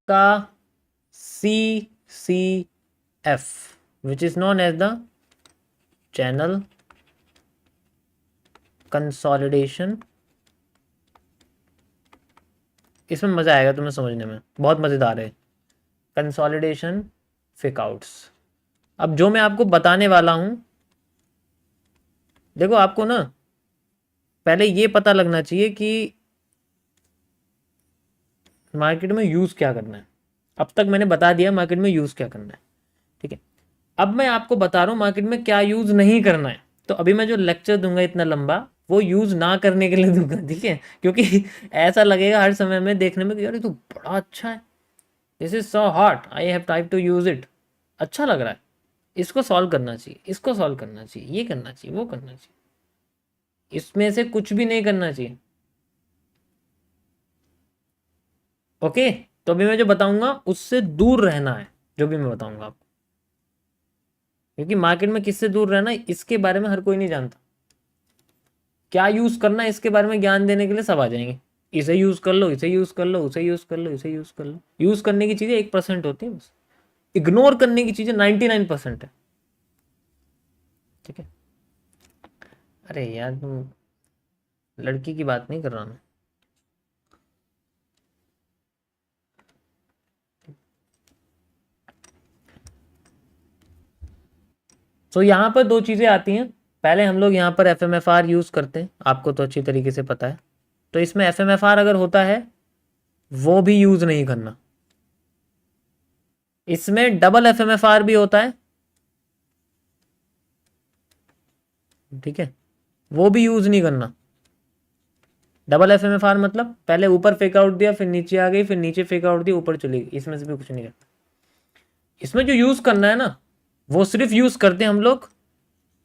का CCF which is known as the channel consolidation। इसमें मज़ा आएगा तुम्हें समझने में, बहुत मज़ेदार है। कंसोलिडेशन फेकआउट्स। अब जो मैं आपको बताने वाला हूं, देखो आपको ना पहले ये पता लगना चाहिए कि मार्केट में यूज़ क्या करना है। अब तक मैंने बता दिया मार्केट में यूज़ क्या करना है, ठीक है। अब मैं आपको बता रहा हूँ मार्केट में क्या यूज़ नहीं करना है। तो अभी मैं जो लेक्चर दूंगा इतना लंबा, वो यूज़ ना करने के लिए दूंगा, ठीक है। क्योंकि ऐसा लगेगा हर समय में देखने में कि यार ये तो बड़ा अच्छा है, this is so hot, I have time to use it, अच्छा लग रहा है, इसको सॉल्व करना चाहिए, इसको सॉल्व करना चाहिए, ये करना चाहिए, वो करना चाहिए। इसमें से कुछ भी नहीं करना चाहिए। ओके, तो अभी मैं जो बताऊंगा उससे दूर रहना है, जो भी मैं बताऊंगा आपको। क्योंकि मार्केट में किससे दूर रहना है इसके बारे में हर कोई नहीं जानता। क्या यूज करना है इसके बारे में ज्ञान देने के लिए सब आ जाएंगे। इसे यूज कर लो, इसे यूज कर लो, उसे यूज कर लो, इसे यूज कर लो। यूज करने की चीजें 1% होती है बस, इग्नोर करने की चीजें 99% है, ठीक है। अरे यार तुम, लड़की की बात नहीं कर रहा मैं। तो यहाँ पर दो चीज़ें आती हैं। पहले हम लोग यहाँ पर FMFR यूज़ करते हैं, आपको तो अच्छी तरीके से पता है। तो इसमें FMFR अगर होता है वो भी यूज़ नहीं करना। इसमें डबल FMFR भी होता है, ठीक है, वो भी यूज़ नहीं करना। डबल FMFR मतलब पहले ऊपर फेक आउट दिया, फिर नीचे आ गई, फिर नीचे फेक आउट दिया, ऊपर चली गई, इसमें से भी कुछ नहीं करना। इसमें जो यूज़ करना है ना, वो सिर्फ यूज़ करते हैं हम लोग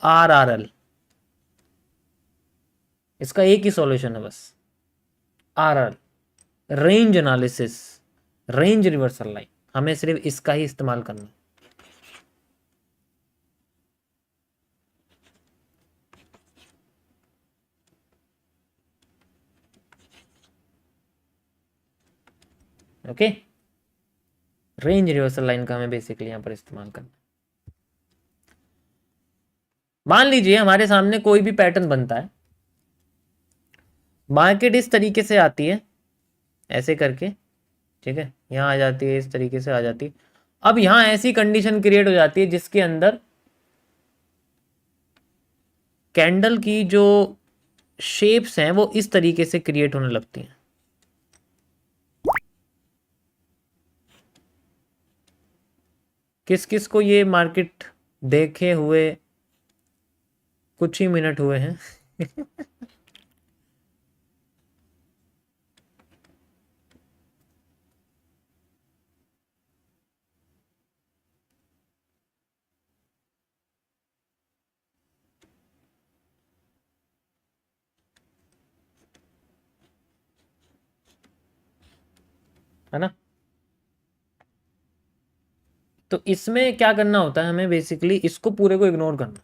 RRL। इसका एक ही सॉल्यूशन है बस, RRL, range analysis, range reversal line. हमें सिर्फ इसका ही इस्तेमाल करना है। ओके, रेंज रिवर्सल लाइन का हमें बेसिकली यहां पर इस्तेमाल करना है। मान लीजिए हमारे सामने कोई भी पैटर्न बनता है, मार्केट इस तरीके से आती है, ऐसे करके, ठीक है, यहां आ जाती है, इस तरीके से आ जाती है। अब यहां ऐसी कंडीशन क्रिएट हो जाती है जिसके अंदर कैंडल की जो शेप्स हैं वो इस तरीके से क्रिएट होने लगती हैं। किस किस को ये मार्केट देखे हुए कुछ ही मिनट हुए हैं? है ना। तो इसमें क्या करना होता है, हमें बेसिकली इसको पूरे को इग्नोर करना।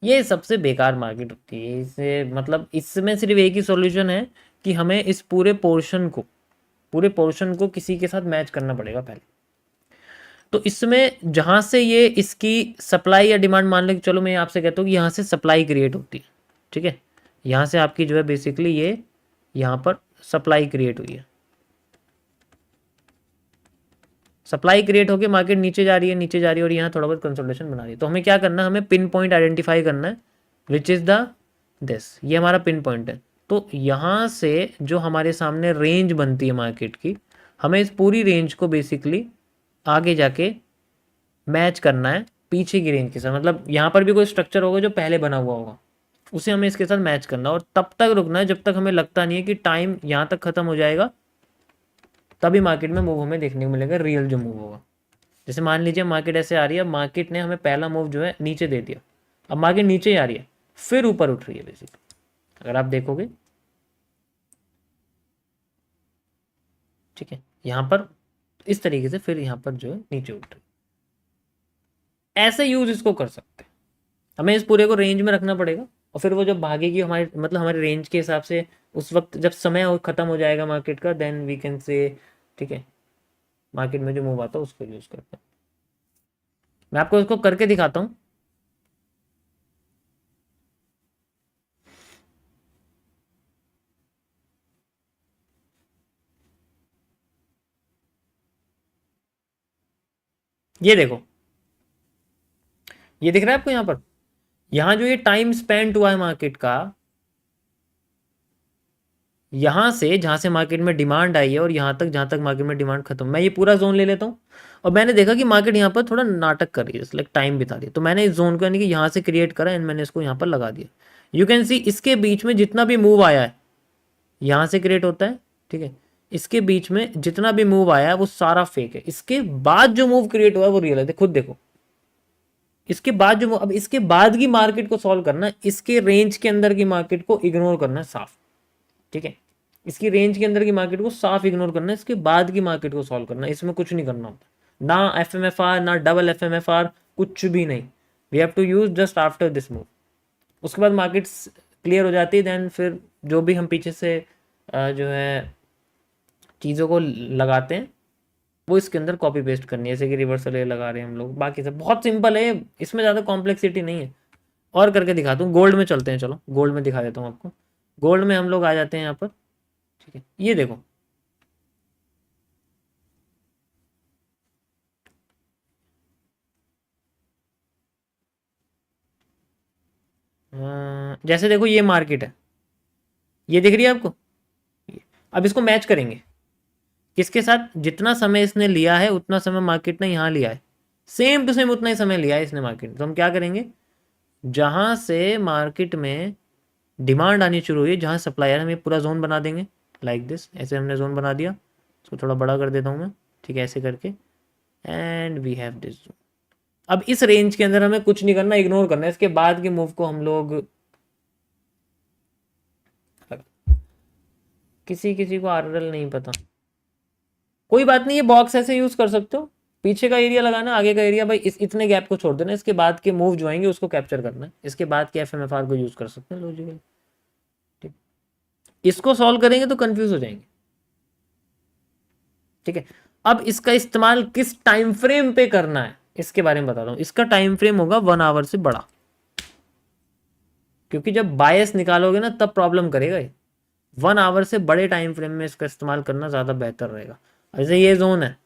ये सबसे बेकार मार्केट होती है, इसे मतलब इसमें सिर्फ एक ही सॉल्यूशन है कि हमें इस पूरे पोर्शन को किसी के साथ मैच करना पड़ेगा पहले। तो इसमें जहां से ये इसकी सप्लाई या डिमांड, मान लो कि चलो मैं आपसे कहता हूँ कि यहाँ से सप्लाई क्रिएट होती है, ठीक है, यहाँ से आपकी जो है बेसिकली ये यहाँ पर सप्लाई क्रिएट हुई है, सप्लाई क्रिएट होकर मार्केट नीचे जा रही है, नीचे जा रही है, और यहाँ थोड़ा बहुत कंसोलिडेशन बना रही है। तो हमें क्या करना है, हमें पिन पॉइंट आइडेंटिफाई करना है, विच इज़ द दिस, ये हमारा पिन पॉइंट है। तो यहाँ से जो हमारे सामने रेंज बनती है मार्केट की, हमें इस पूरी रेंज को बेसिकली आगे जाके मैच करना है पीछे की रेंज के साथ। मतलब यहाँ पर भी कोई स्ट्रक्चर होगा जो पहले बना हुआ होगा, उसे हमें इसके साथ मैच करना है, और तब तक रुकना है जब तक हमें लगता नहीं है कि टाइम यहाँ तक खत्म हो जाएगा, तभी मार्केट में मूव हमें देखने को मिलेगा, रियल जो मूव होगा। जैसे मान लीजिए मार्केट ऐसे आ रही है, मार्केट ने हमें पहला मूव जो है नीचे दे दिया, अब मार्केट नीचे ही आ रही है, फिर ऊपर उठ रही है बेसिकली, अगर आप देखोगे, ठीक है, यहाँ पर इस तरीके से, फिर यहाँ पर जो है नीचे उठ रही है। ऐसे यूज इसको कर सकते हैं। हमें इस पूरे को रेंज में रखना पड़ेगा, और फिर वो जब भागेगी हमारे, मतलब हमारे रेंज के हिसाब से, उस वक्त जब समय खत्म हो जाएगा मार्केट का, देन वी कैन से, ठीक है, मार्केट में जो मूव आता है उसको यूज करते हैं। मैं आपको इसको करके दिखाता हूँ। ये देखो, ये दिख रहा है आपको यहाँ पर, यहाँ जो ये टाइम स्पेंड हुआ है मार्केट का, यहाँ से जहाँ से मार्केट में डिमांड आई है और यहाँ तक जहाँ तक मार्केट में डिमांड खत्म, मैं ये पूरा जोन ले लेता हूँ। और मैंने देखा कि मार्केट यहाँ पर थोड़ा नाटक कर रही है, लाइक टाइम बिता रही है, तो मैंने इस जोन को यानी कि यहाँ से क्रिएट करा एंड मैंने इसको यहाँ पर लगा दिया। यू कैन सी इसके बीच में जितना भी मूव आया है यहाँ से क्रिएट होता है, ठीक है। इसके बीच में जितना भी मूव आया है वो सारा फेक है। इसके बाद जो मूव क्रिएट हुआ है वो रियल है, खुद देखो। इसके बाद जो अब इसके बाद की मार्केट को सॉल्व करना है, इसके रेंज के अंदर की मार्केट को इग्नोर करना है साफ, ठीक है। इसकी रेंज के अंदर की मार्केट को साफ इग्नोर करना है, इसके बाद की मार्केट को सॉल्व करना है। इसमें कुछ नहीं करना होता, ना एफएमएफआर ना डबल एफएमएफआर, कुछ भी नहीं। We have to use just after this move. उसके बाद मार्केट क्लियर हो जाती है, देन फिर जो भी हम पीछे से जो है चीज़ों को लगाते हैं वो इसके अंदर कॉपी पेस्ट करनी है, जैसे कि रिवर्सल ये लगा रहे हैं हम लोग। बाकी सब बहुत सिंपल है, इसमें ज़्यादा कॉम्प्लेक्सिटी नहीं है। और करके दिखाता हूँ, गोल्ड में चलते हैं, चलो गोल्ड में दिखा देता हूँ आपको। गोल्ड में हम लोग आ जाते हैं यहाँ पर, ठीक है। ये देखो, जैसे देखो ये मार्केट है, ये दिख रही है आपको। अब इसको मैच करेंगे किसके साथ, जितना समय इसने लिया है उतना समय मार्केट ने यहाँ लिया है, सेम टू सेम उतना ही समय लिया है इसने मार्केट। तो हम क्या करेंगे, जहाँ से मार्केट में डिमांड आनी शुरू हुई, जहाँ सप्लाई है, हम ये पूरा जोन बना देंगे लाइक दिस। ऐसे हमने जोन बना दिया, इसको थोड़ा बड़ा कर देता हूँ मैं, ठीक है, ऐसे करके। And we have this zone. अब इस रेंज के अंदर हमें कुछ नहीं करना, इग्नोर करना है। इसके बाद के मूव को हम लोग, किसी किसी को आरएल नहीं पता, कोई बात नहीं, ये बॉक्स ऐसे यूज कर सकते हो। पीछे का एरिया लगाना, आगे का एरिया भाई इतने गैप को छोड़ देना, इसके बाद के मूव जो आएंगे उसको कैप्चर करना है। इसके बाद के एफएमएफआर को यूज कर सकते हैं लॉजिकली, ठीक। इसको सॉल्व करेंगे तो कंफ्यूज हो जाएंगे, ठीक है। अब इसका इस्तेमाल किस टाइम फ्रेम पे करना है इसके बारे में बताता हूँ। इसका टाइम फ्रेम होगा 1 आवर से बड़ा, क्योंकि जब बायस निकालोगे ना तब प्रॉब्लम करेगा ये। 1 आवर से बड़े टाइम फ्रेम में इसका इस्तेमाल करना ज़्यादा बेहतर रहेगा। ऐसे ये जोन है,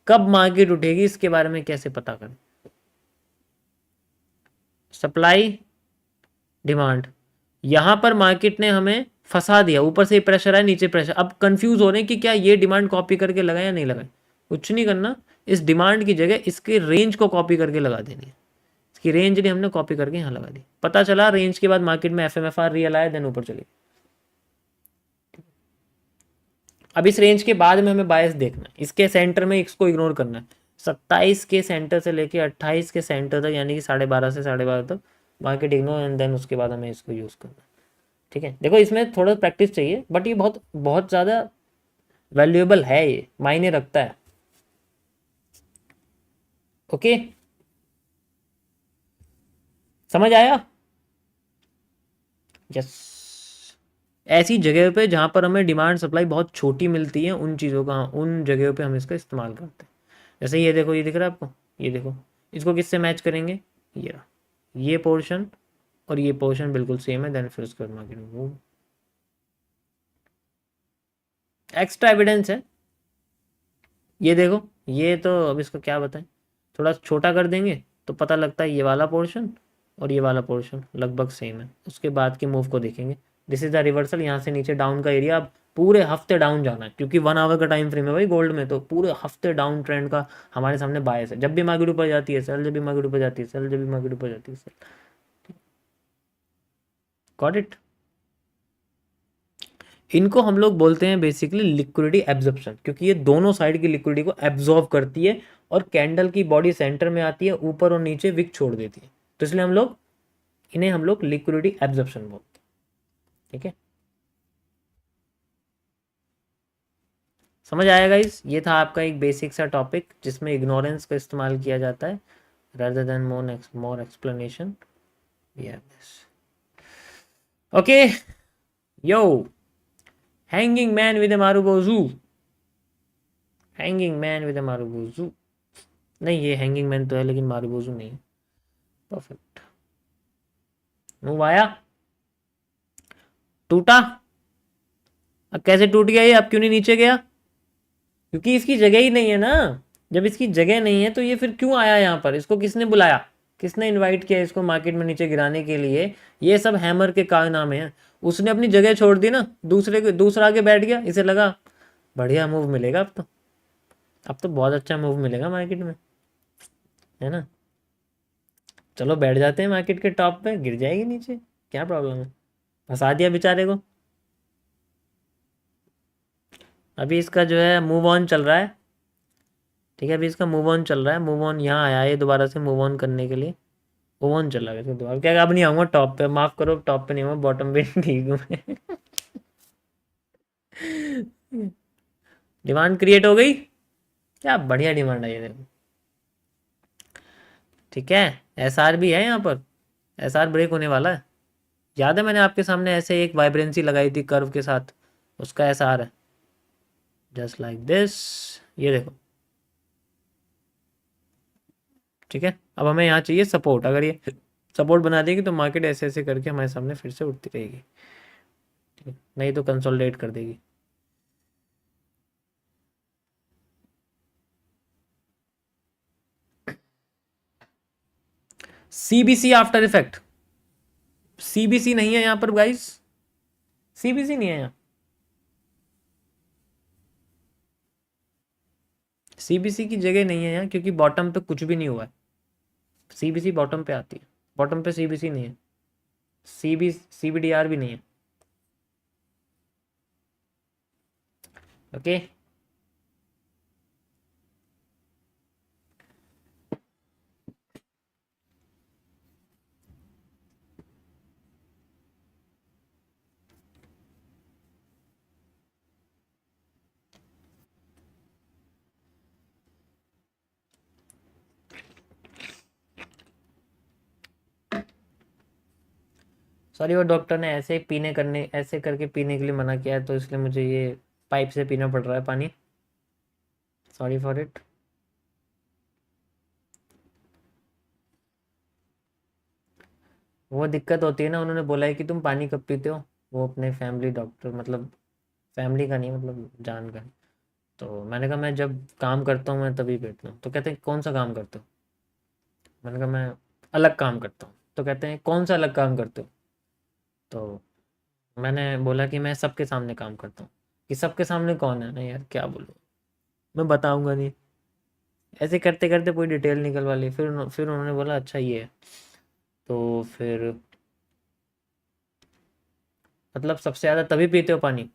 कब मार्केट उठेगी इसके बारे में कैसे पता करें। सप्लाई डिमांड, यहां पर मार्केट ने हमें फंसा दिया, ऊपर से प्रेशर है नीचे प्रेशर। अब कंफ्यूज हो रहे हैं कि क्या ये डिमांड कॉपी करके लगाए या नहीं लगाए। कुछ नहीं करना, इस डिमांड की जगह इसके रेंज को कॉपी करके लगा देनी है। इसकी रेंज ने हमने कॉपी करके यहाँ लगा दी, पता चला रेंज के बाद मार्केट में एफएमएफआर रियल आया, देन ऊपर चली। अब इस रेंज के बाद में हमें बायस देखना है, इसके सेंटर में इसको इग्नोर करना है। 27 के सेंटर से लेके 28 के सेंटर तक, यानी कि 12:30 से 12:30 तक मार्केट इग्नोर, एंड देन उसके बाद हमें इसको यूज़ करना है, ठीक है। देखो इसमें थोड़ा प्रैक्टिस चाहिए, बट ये बहुत बहुत ज़्यादा वैल्यूएबल है, ये मायने रखता है। ओके, समझ आया। यस, ऐसी जगह पे जहाँ पर हमें डिमांड सप्लाई बहुत छोटी मिलती है, उन चीज़ों का, उन जगहों पे हम इसका इस्तेमाल करते हैं। जैसे ये देखो, ये दिख रहा है आपको, ये देखो, इसको किससे मैच करेंगे, ये पोर्शन और ये पोर्शन बिल्कुल सेम है, देन फिर उसके बाद मार्केट मूव। एक्स्ट्रा एविडेंस है, ये देखो। ये तो अब इसको क्या बताएं, थोड़ा छोटा कर देंगे तो पता लगता है ये वाला पोर्शन और ये वाला पोर्शन लगभग सेम है। उसके बाद के मूव को देखेंगे, दिस इज द रिवर्सल। यहाँ से नीचे डाउन का एरिया, अब पूरे हफ्ते डाउन जाना है, क्योंकि 1 आवर का टाइम फ्रेम है भाई गोल्ड में, तो पूरे हफ्ते डाउन ट्रेंड का हमारे सामने बायस है। जब भी मार्केट ऊपर जाती है सेल, जब भी मार्केट ऊपर जाती है सेल, जब भी मार्केट ऊपर जाती है सेल। Got it. इनको हम लोग बोलते हैं बेसिकली लिक्विडिटी एब्जॉर्प्शन, क्योंकि ये दोनों साइड की लिक्विडिटी को एब्जॉर्ब करती है और कैंडल की बॉडी सेंटर में आती है, ऊपर और नीचे विक छोड़ देती है, तो इसलिए इन्हें हम लोग लिक्विडिटी एब्जॉर्प्शन बोलते हैं, ठीक है। समझ आएगा इस, ये था आपका एक बेसिक सा टॉपिक जिसमें इग्नोरेंस का इस्तेमाल किया जाता है rather than more explanation. We have this. Okay, yo, hanging man with a Marubozu. Hanging man with marubozu, नहीं ये हैंगिंग मैन तो है लेकिन मारुबोजू नहीं है। परफेक्ट, मूव आया, टूटा। अब कैसे टूट गया ये, अब क्यों नहीं नीचे गया? क्योंकि इसकी जगह ही नहीं है ना। जब इसकी जगह नहीं है तो ये फिर क्यों आया यहाँ पर? इसको किसने बुलाया, किसने इनवाइट किया इसको मार्केट में नीचे गिराने के लिए? ये सब हैमर के कारनामे हैं। उसने अपनी जगह छोड़ दी ना, दूसरा आगे बैठ गया, इसे लगा बढ़िया मूव मिलेगा अब तो, अब तो बहुत अच्छा मूव मिलेगा मार्केट में, है ना। चलो बैठ जाते हैं मार्केट के टॉप पे, गिर जाएगी नीचे, क्या प्रॉब्लम है। फंसा दिया बेचारे को। अभी इसका जो है मूव ऑन चल रहा है, ठीक है। अभी इसका मूव ऑन चल रहा है, मूव ऑन यहाँ आया है दोबारा से मूव ऑन करने के लिए, मूव ऑन चल रहा है इसका दोबारा। क्या अब नहीं आऊँगा टॉप पे, माफ़ करो, टॉप पे नहीं आऊँगा, बॉटम पे ठीक हूँ मैं। डिमांड क्रिएट हो गई, क्या बढ़िया डिमांड है ये देखो, ठीक है। एसआर भी है यहाँ पर, एसआर ब्रेक होने वाला है। याद है मैंने आपके सामने ऐसे एक वाइब्रेंसी लगाई थी कर्व के साथ, उसका एसआर है जस्ट लाइक दिस, ये देखो, ठीक है। अब हमें यहाँ चाहिए सपोर्ट, अगर ये सपोर्ट बना देगी तो मार्केट ऐसे ऐसे करके हमारे सामने फिर से उठती रहेगी, ठीक है? नहीं तो कंसोलिडेट कर देगी। सीबीसी आफ्टर इफेक्ट, सीबीसी नहीं है यहाँ पर गाइस, सीबीसी नहीं है यहाँ, सीबीसी की जगह नहीं है यहाँ, क्योंकि बॉटम पे कुछ भी नहीं हुआ है। सीबीसी बॉटम पे आती है, बॉटम पे सीबीसी नहीं है, सीबीडीआर भी नहीं है, ओके। सॉरी, वो डॉक्टर ने ऐसे पीने करने, ऐसे करके पीने के लिए मना किया है, तो इसलिए मुझे ये पाइप से पीना पड़ रहा है पानी, सॉरी फॉर इट। वो दिक्कत होती है ना, उन्होंने बोला है कि तुम पानी कब पीते हो, वो अपने फैमिली डॉक्टर, मतलब फैमिली का नहीं, मतलब जान का। तो मैंने कहा मैं जब काम करता हूँ मैं तभी पीता हूँ। तो कहते हैं कौन सा काम करते हो? मैंने कहा मैं अलग काम करता हूँ। तो कहते हैं कौन सा अलग काम करते हो? तो मैंने बोला कि मैं सबके सामने काम करता हूँ। कि सबके सामने कौन है ना यार, क्या बोलूँ, मैं बताऊंगा नहीं। ऐसे करते करते पूरी डिटेल निकलवा ली, फिर उन्होंने बोला अच्छा ये है। तो फिर मतलब सबसे ज़्यादा तभी पीते हो पानी